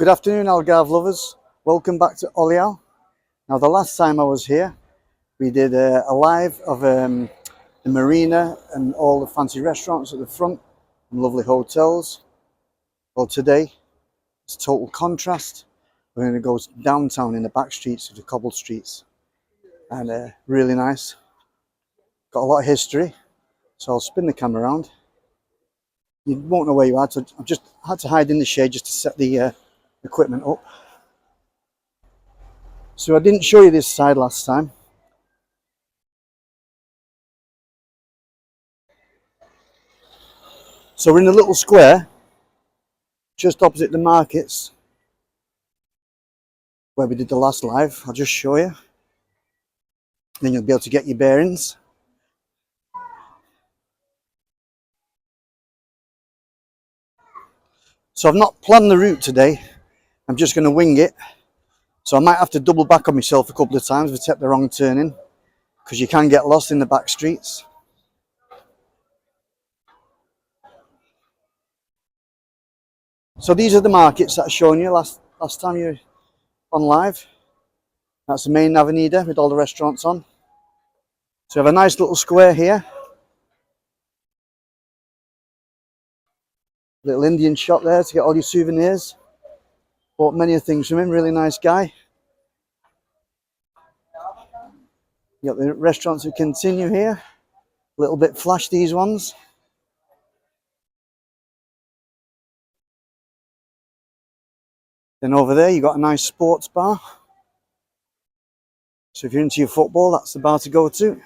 Good afternoon, Algarve lovers. Welcome back to Olhao. Now, the last time I was here, we did a live of the marina and all the fancy restaurants at the front and lovely hotels. Well, today it's total contrast. We're going to go downtown in the back streets of the cobbled streets, and really nice. Got a lot of history, so I'll spin the camera around. You won't know where you are, so I've just had to hide in the shade just to set the equipment up. So I didn't show you this side last time. So we're in a little square just opposite the markets where we did the last live. I'll just show you, then you'll be able to get your bearings. So I've not planned the route today, I'm just going to wing it. So I might have to double back on myself a couple of times if I take the wrong turning, because you can get lost in the back streets. So these are the markets that I showed you last time you were on live. That's the main avenida with all the restaurants on. So we have a nice little square here. Little Indian shop there to get all your souvenirs. Bought many things from him, really nice guy. You got the restaurants that continue here. A little bit flash, these ones. Then over there you got a nice sports bar. So if you're into your football, that's the bar to go to.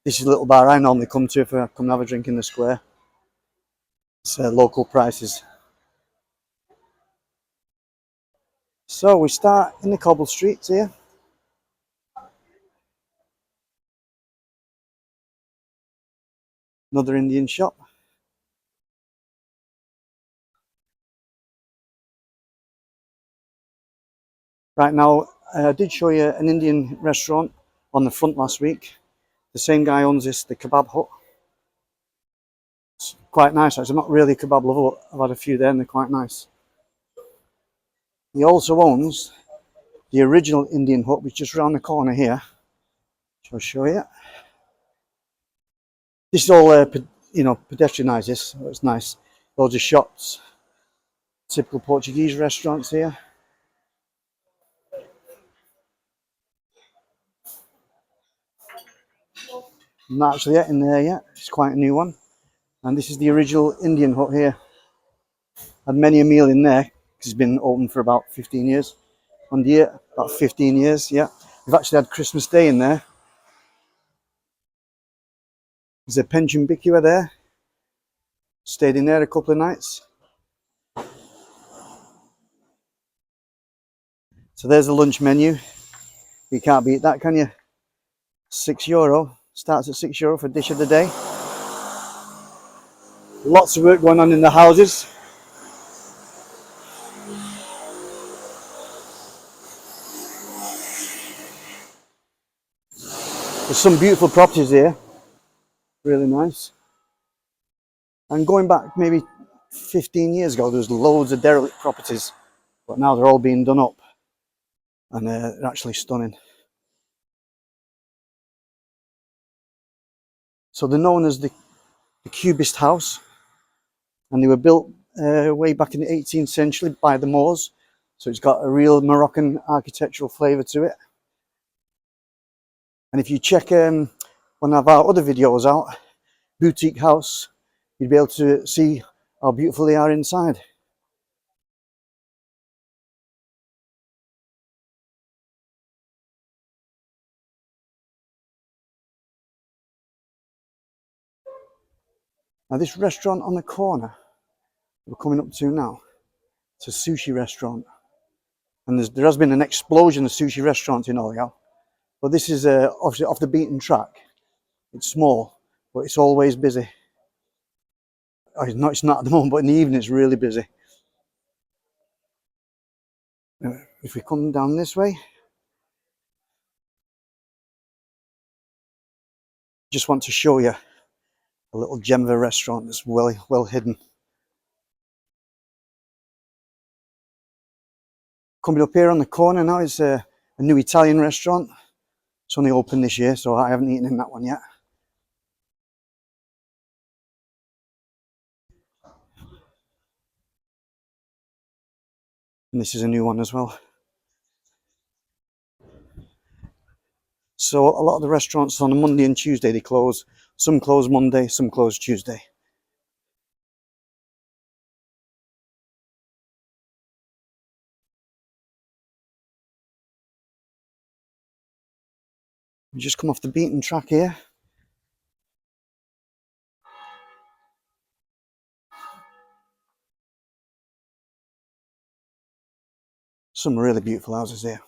This is a little bar I normally come to if I come and have a drink in the square. It's local prices. So we start in the cobbled streets here. Another Indian shop. Right now, I did show you an Indian restaurant on the front last week. The same guy owns this, the kebab hut. It's quite nice actually. I'm not really a kebab lover, but I've had a few there and they're quite nice. He also owns the original Indian hut, which is just around the corner here. I'll show you. This is all, pedestrianised, this, so it's nice. Loads of shops. Typical Portuguese restaurants here. Not actually yet in there yet. It's quite a new one. And this is the original Indian hut here. Had many a meal in there because it's been open for about 15 years. On the year, about 15 years, yeah. We've actually had Christmas Day in there. There's a pension bicua there. Stayed in there a couple of nights. So there's the lunch menu. You can't beat that, can you? €6. Starts at €6 for dish of the day. Lots of work going on in the houses. There's some beautiful properties here. Really nice. And going back maybe 15 years ago, there was loads of derelict properties, but now they're all being done up, and they're actually stunning. So they're known as the Cubist house, and they were built way back in the 18th century by the Moors. So it's got a real Moroccan architectural flavour to it. And if you check one of our other videos out, Boutique House, you'd be able to see how beautiful they are inside. Now this restaurant on the corner we're coming up to now, it's a sushi restaurant. And there has been an explosion of sushi restaurants in Olhao. But this is obviously off the beaten track. It's small, but it's always busy. Oh, it's not at the moment, but in the evening it's really busy. If we come down this way, just want to show you a little gem of a restaurant that's well hidden. Coming up here on the corner now is a new Italian restaurant. It's only opened this year, so I haven't eaten in that one yet. And this is a new one as well. So a lot of the restaurants on a Monday and Tuesday they close. Some close Monday, some close Tuesday. We just come off the beaten track here. Some really beautiful houses here.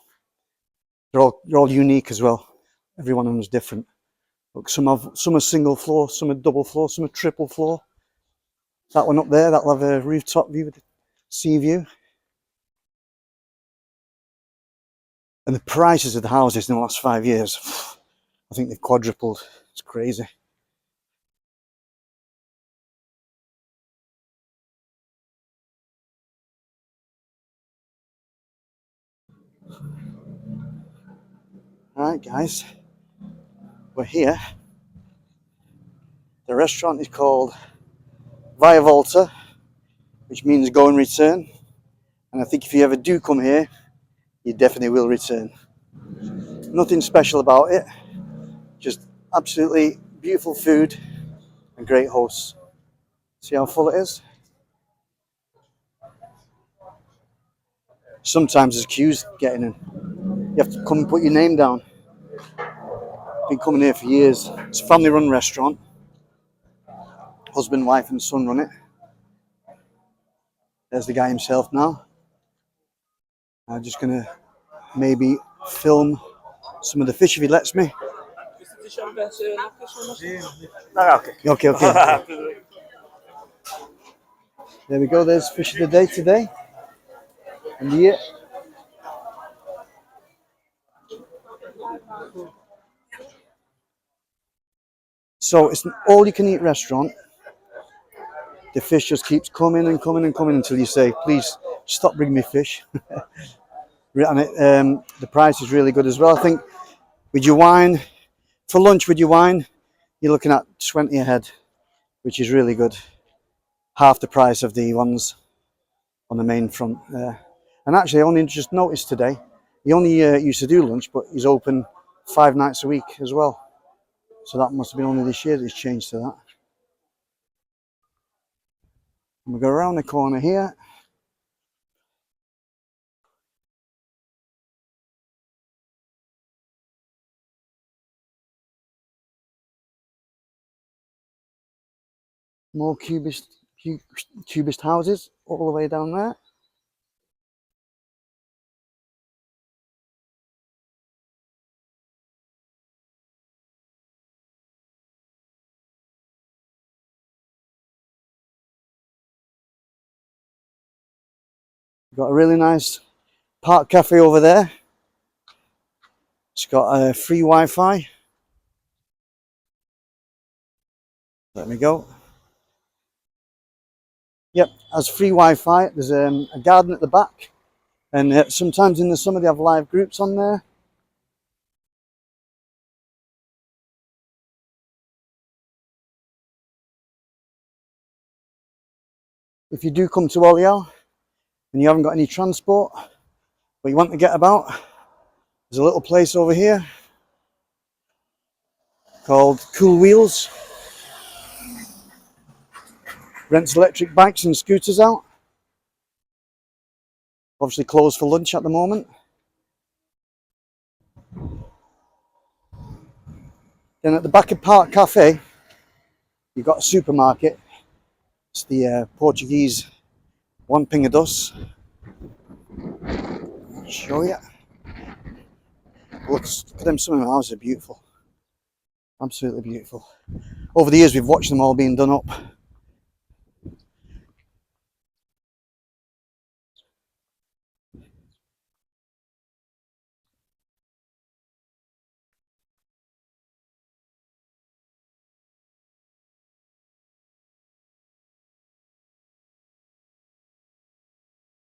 They're all unique as well. Every one of them is different. Look, some are single floor, some are double floor, some are triple floor. That one up there, that'll have a rooftop view with the sea view. And the prices of the houses in the last 5 years, I think they've quadrupled. It's crazy. Alright guys, we're here. The restaurant is called Via Volta, which means go and return. And I think if you ever do come here, you definitely will return. Nothing special about it, just absolutely beautiful food and great hosts. See how full it is? Sometimes there's queues getting in. You have to come and put your name down. Been coming here for years. It's a family run restaurant. Husband, wife and son run it. There's the guy himself now. I'm just going to maybe film some of the fish if he lets me. Okay. There we go, there's fish of the day today. And here. So it's an all-you-can-eat restaurant. The fish just keeps coming and coming and coming until you say, please stop bringing me fish. And the price is really good as well. I think with your wine, for lunch with your wine, you're looking at 20 a head, which is really good. Half the price of the ones on the main front there. And actually, I only just noticed today, he only used to do lunch, but he's open 5 nights a week as well. So that must have been only this year that he's changed to that. And we go around the corner here. More cubist houses all the way down there. We've got a really nice park cafe over there. It's got free Wi-Fi. Let me go. Yep, has free Wi-Fi. There's a garden at the back. And sometimes in the summer they have live groups on there. If you do come to Olhao and you haven't got any transport, but you want to get about, there's a little place over here called Cool Wheels. Rents electric bikes and scooters out. Obviously closed for lunch at the moment. Then at the back of Park Cafe, you've got a supermarket. It's the Portuguese One Pingados. Show you. Look at them, some of the houses are beautiful. Absolutely beautiful. Over the years we've watched them all being done up.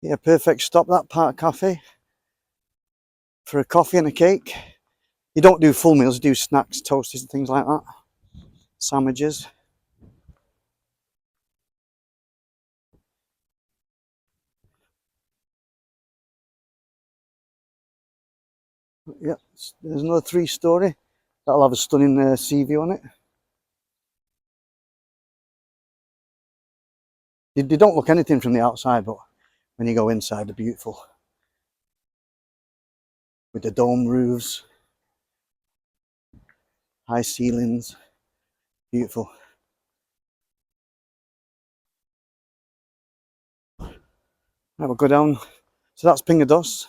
Yeah, perfect stop, that Park Cafe, for a coffee and a cake. You don't do full meals, you do snacks, toasties and things like that. Sandwiches. Yeah, there's another 3-story. That'll have a stunning sea view on it. They don't look anything from the outside, but when you go inside, they're beautiful. With the dome roofs, high ceilings, beautiful. Right, we'll go down. So that's Pingados.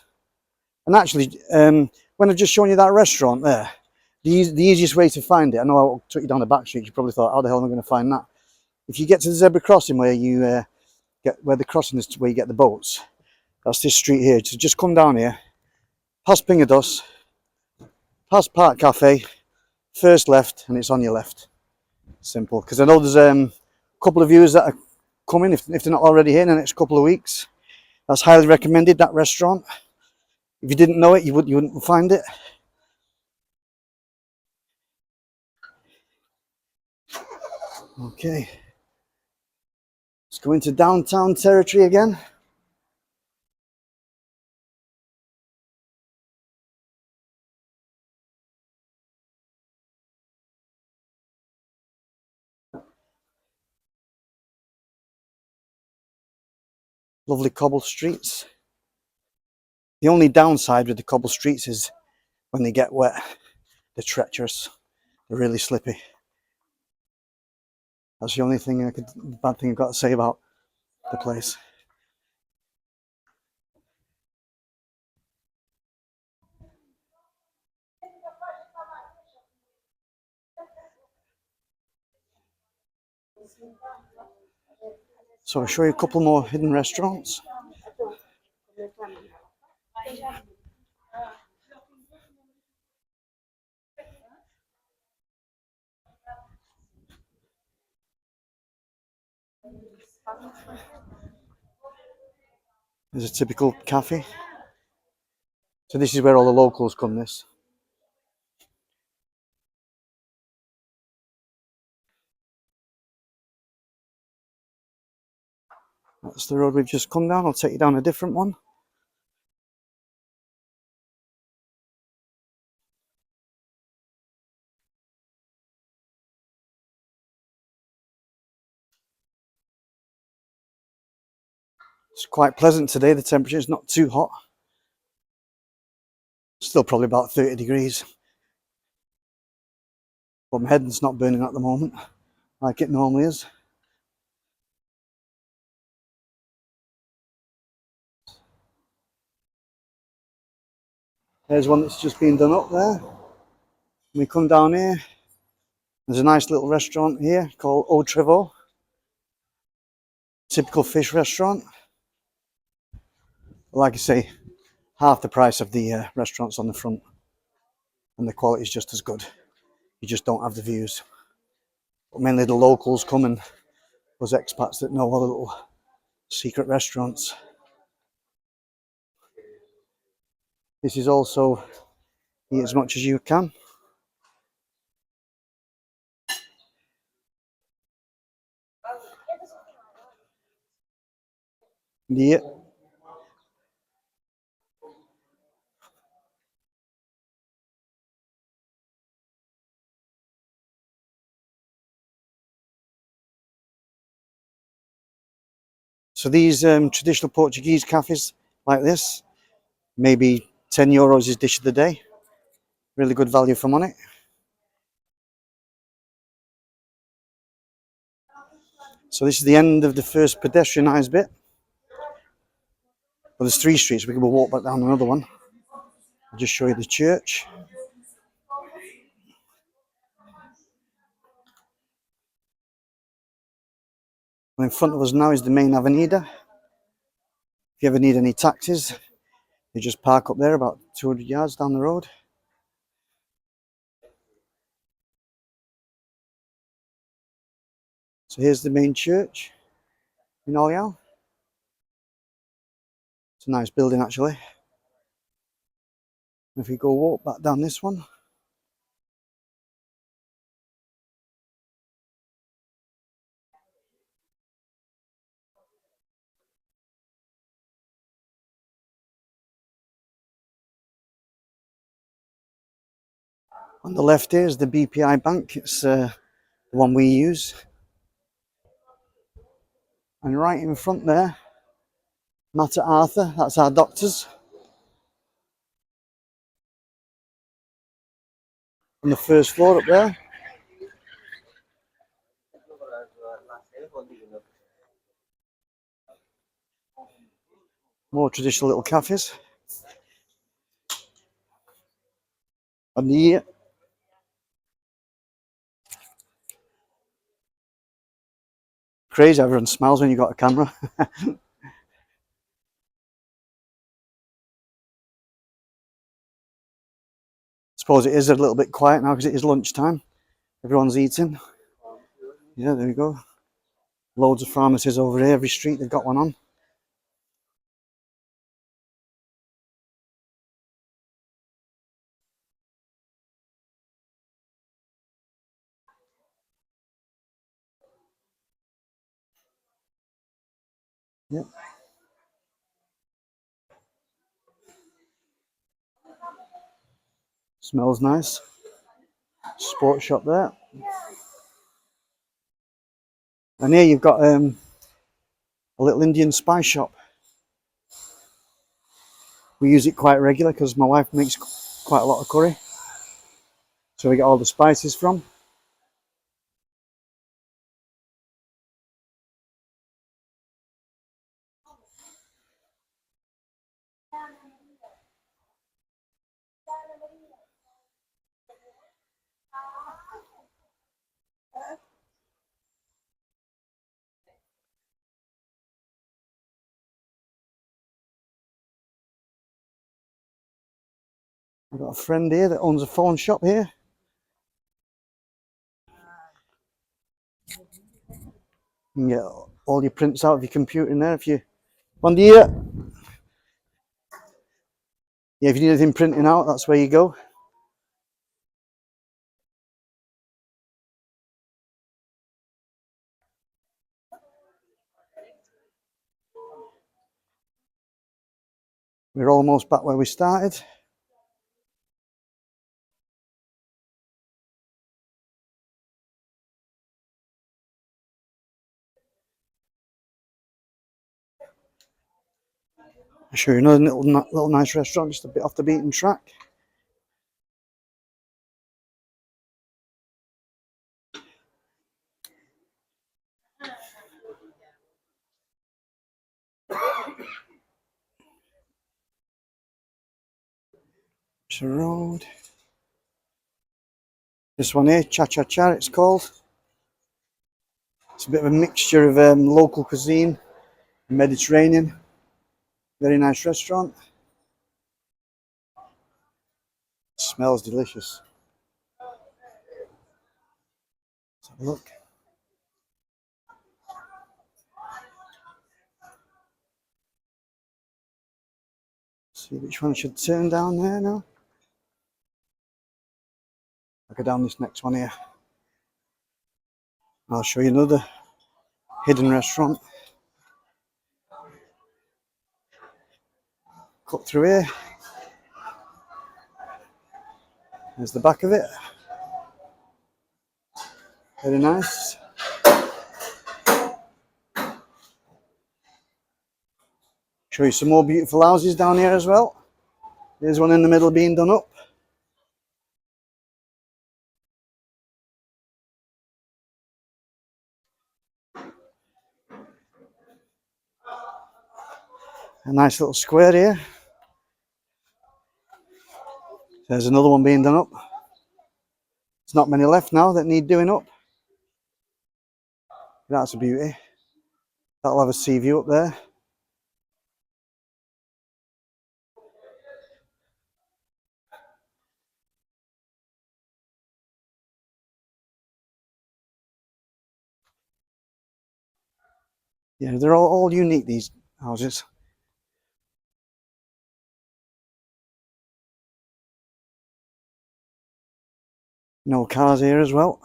And actually, when I've just shown you that restaurant there, the easiest way to find it, I know I took you down the back street, you probably thought, how the hell am I going to find that? If you get to the zebra crossing where you where the crossing is where you get the boats, that's this street here. So just come down here, past Pingados, past Park Cafe, first left, and it's on your left. Simple. Because I know there's a couple of viewers that are coming, if they're not already here in the next couple of weeks. That's highly recommended, that restaurant. If you didn't know it, you wouldn't find it. Okay. Let's go into downtown territory again. Lovely cobbled streets. The only downside with the cobbled streets is when they get wet, they're treacherous. They're really slippy. That's the only bad thing I've got to say about the place. So I'll show you a couple more hidden restaurants. There's a typical cafe. So this is where all the locals come, this. That's the road we've just come down. I'll take you down a different one. It's quite pleasant today. The temperature is not too hot. Still probably about 30 degrees. But my head's not burning at the moment, like it normally is. There's one that's just been done up there. We come down here. There's a nice little restaurant here called Au Trevo. Typical fish restaurant. Like I say, half the price of the restaurants on the front. And the quality is just as good. You just don't have the views. But mainly the locals come, and those expats that know all the little secret restaurants. This is also eat as much as you can. Yeah. So these traditional Portuguese cafes like this, maybe €10 is dish of the day. Really good value for money. So this is the end of the first pedestrianised bit. Well, there's 3 streets. We can walk back down another one. I'll just show you the church. And in front of us now is the main avenida. If you ever need any taxis, you just park up there about 200 yards down the road. So here's the main church in Olhao. It's a nice building actually. If we go walk back down this one, on the left here is the BPI bank. It's the one we use. And right in front there, Mater Arthur, that's our doctors. On the first floor up there. More traditional little cafes. And the crazy, everyone smiles when you got a camera. Suppose it is a little bit quiet now because it is lunchtime. Everyone's eating. Yeah, there we go. Loads of pharmacies over here. Every street they've got one on. Yep. Smells nice. Sports shop there. And here you've got a little Indian spice shop. We use it quite regular because my wife makes quite a lot of curry. So we get all the spices from. I've got a friend here that owns a phone shop here. You can get all your prints out of your computer in there if you... One day, yeah, if you need anything printing out, that's where you go. We're almost back where we started. I'll show you another little nice restaurant just a bit off the beaten track. It's a road. This one here, Cha Cha Cha, it's called. It's a bit of a mixture of local cuisine, Mediterranean. Very nice restaurant. Smells delicious. Let's have a look. See which one should turn down there now. I'll go down this next one here. I'll show you another hidden restaurant. Cut through here. There's the back of it. Very nice. Show you some more beautiful houses down here as well. There's one in the middle being done up. A nice little square here. There's another one being done up. There's not many left now that need doing up. That's a beauty. That'll have a sea view up there. Yeah, they're all unique, these houses. No cars here as well.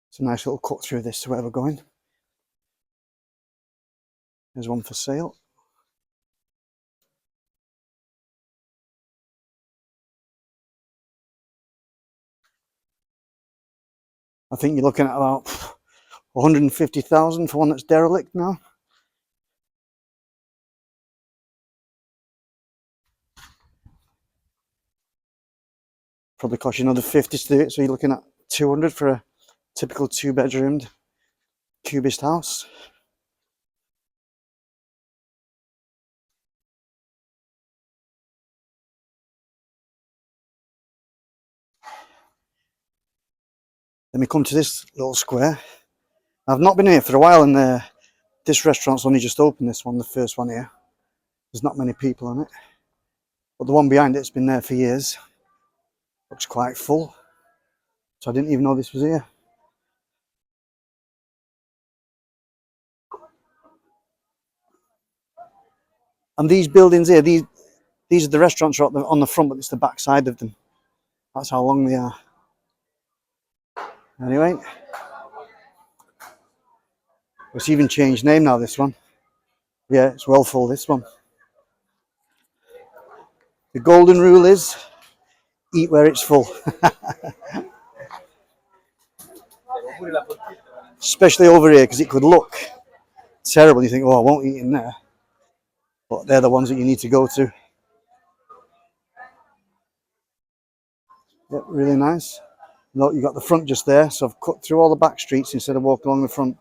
It's a nice little cut through this to where we're going. There's one for sale. I think you're looking at about 150,000 for one that's derelict now. Probably cost you another 50 to do it, so you're looking at 200 for a typical 2-bedroomed cubist house. Then we come to this little square. I've not been here for a while, and this restaurant's only just opened, this one, the first one here. There's not many people on it, but the one behind it's been there for years. Looks quite full, so I didn't even know this was here. And these buildings here, these are the restaurants right on the front, but it's the back side of them. That's how long they are. Anyway, it's even changed name now, this one. Yeah, it's well full, this one. The golden rule is, eat where it's full. Especially over here, because it could look terrible. You think, oh, I won't eat in there. But they're the ones that you need to go to. Yeah, really nice. Look, you got the front just there, so I've cut through all the back streets instead of walking along the front.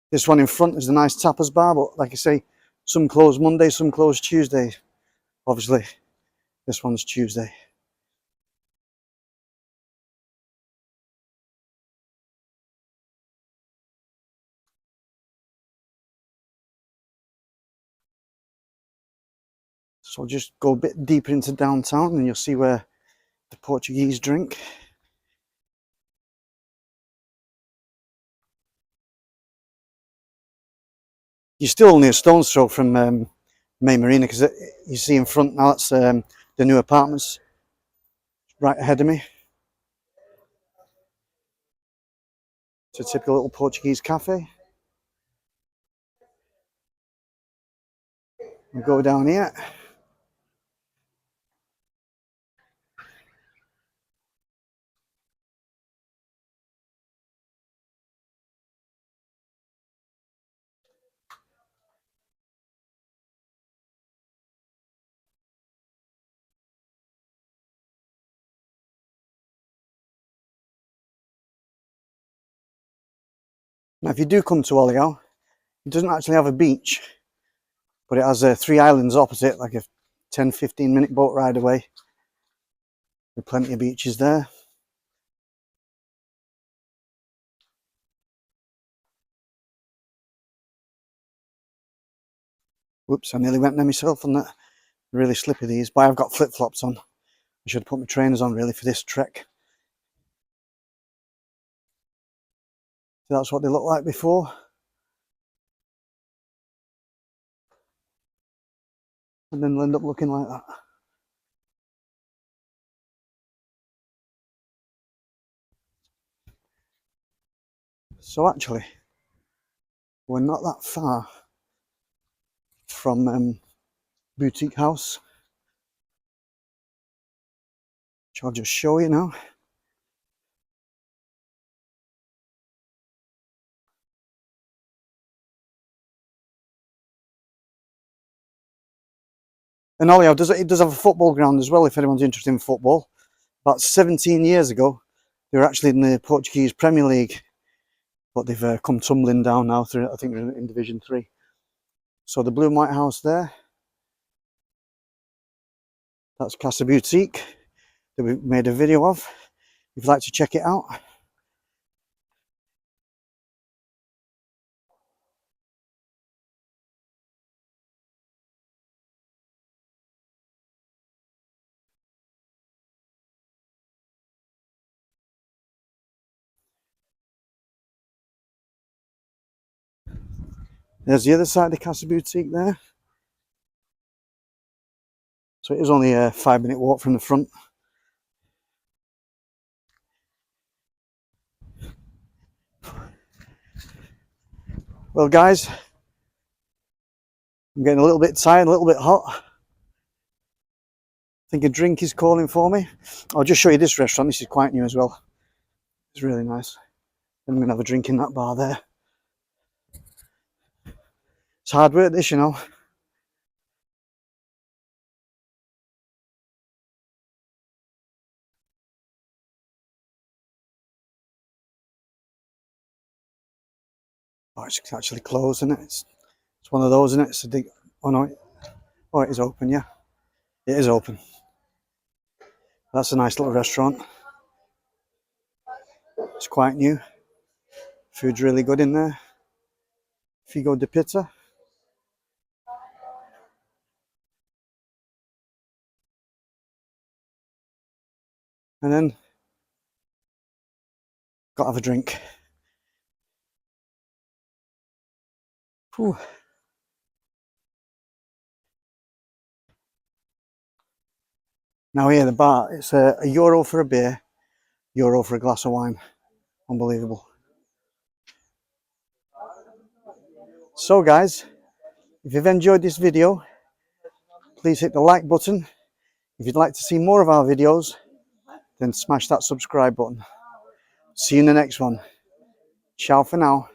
This one in front is a nice tapas bar, but like I say, some close Monday, some close Tuesday. Obviously, this one's Tuesday. So I'll just go a bit deeper into downtown and you'll see where the Portuguese drink. You're still only a stone's throw from May Marina, because you see in front now, that's the new apartments right ahead of me. It's a typical little Portuguese cafe. We go down here. Now, if you do come to Olhao, it doesn't actually have a beach, but it has 3 islands opposite, like a 10-15 minute boat ride away. With plenty of beaches there. Whoops, I nearly went there myself on that. Really slippy these, but I've got flip-flops on. I should have put my trainers on really for this trek. So that's what they looked like before. And then they'll end up looking like that. So actually, we're not that far from Boutique House, which I'll just show you now. And Olhao it does have a football ground as well, if anyone's interested in football. About 17 years ago, they were actually in the Portuguese Premier League, but they've come tumbling down now through, I think they're in Division 3. So the blue and white house there, that's Casa Boutique that we made a video of. If you'd like to check it out. There's the other side of the Casa Boutique there. So it is only a 5-minute walk from the front. Well guys, I'm getting a little bit tired, a little bit hot. I think a drink is calling for me. I'll just show you this restaurant. This is quite new as well. It's really nice. I'm going to have a drink in that bar there. It's hard work this, you know. Oh, it's actually closed, isn't it? It's one of those, isn't it? It's a big... Oh no, oh, it is open, yeah. It is open. That's a nice little restaurant. It's quite new. Food's really good in there. Figo de pizza. And then got to have a drink. Whew. Now here, the bar, it's a euro for a beer, euro for a glass of wine. Unbelievable. So guys, if you've enjoyed this video, please hit the like button. If you'd like to see more of our videos, then smash that subscribe button. See you in the next one. Ciao for now.